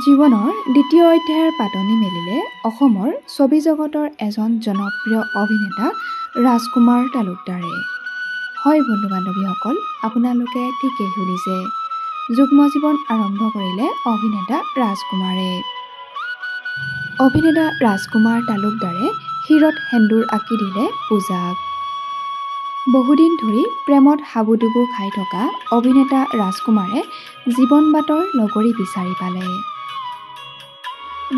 জীৱনৰ দ্বিতীয় অধ্যায়ৰ পাতনি মেলিলে অসমৰ ছবি জগতৰ এজন জনপ্ৰিয় অভিনেতা ৰাজকুমাৰ তালুকদাৰে। হয় বন্ধু বান্ধৱীসকল, আপোনালোকে ঠিকেই শুনিছে, যুগ্ম জীৱন আৰম্ভ কৰিলে অভিনেতা ৰাজকুমাৰে। অভিনেতা ৰাজকুমাৰ তালুকদাৰে শিৰত সেন্দুৰ আঁকি দিলে পূজাক। বহুদিন ধৰি প্ৰেমত হাবুডুবু খাই থকা অভিনেতা ৰাজকুমাৰে জীৱন বাটৰ লগৰী বিচাৰি পালে।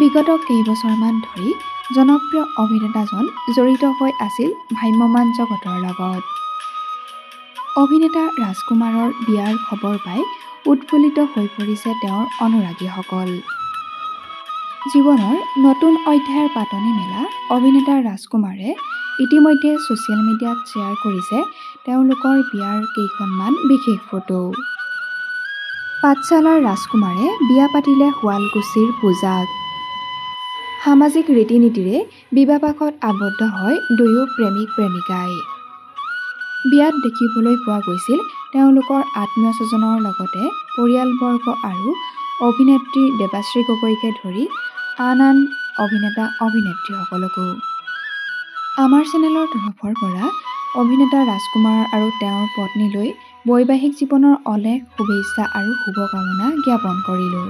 বিগত কেইবছৰমান ধৰি জনপ্ৰিয় অভিনেতাজন জড়িত হৈ আছিল ভ্ৰাম্যমাণ জগতৰ লগত। অভিনেতা ৰাজকুমাৰৰ বিয়াৰ খবৰ পাই উৎফুল্লিত হৈ পৰিছে তেওঁৰ অনুৰাগীসকল। জীৱনৰ নতুন অধ্যায়ৰ পাতনি মেলা অভিনেতা ৰাজকুমাৰে ইতিমধ্যে ছ'চিয়েল মিডিয়াত শ্বেয়াৰ কৰিছে তেওঁলোকৰ বিয়াৰ কেইখনমান বিশেষ ফটো। পাঠশালাৰ ৰাজকুমাৰে বিয়া পাতিলে শুৱালকুছিৰ পূজাক। সামাজিক ৰীতি নীতিৰে বিবাহপাশত আবদ্ধ হয় দুয়ো প্ৰেমিক প্ৰেমিকাই। বিয়াত দেখিবলৈ পোৱা গৈছিল তেওঁলোকৰ আত্মীয় স্বজনৰ লগতে পৰিয়ালবৰ্গ আৰু অভিনেত্ৰী দেৱাশ্ৰী গগৈকে ধৰি আন অভিনেতা অভিনেত্ৰীসকলকো। আমাৰ চেনেলৰ তৰফৰ পৰা অভিনেতা ৰাজকুমাৰ আৰু তেওঁৰ পত্নীলৈ বৈবাহিক জীৱনৰ অলেখ শুভেচ্ছা আৰু শুভকামনা জ্ঞাপন কৰিলোঁ।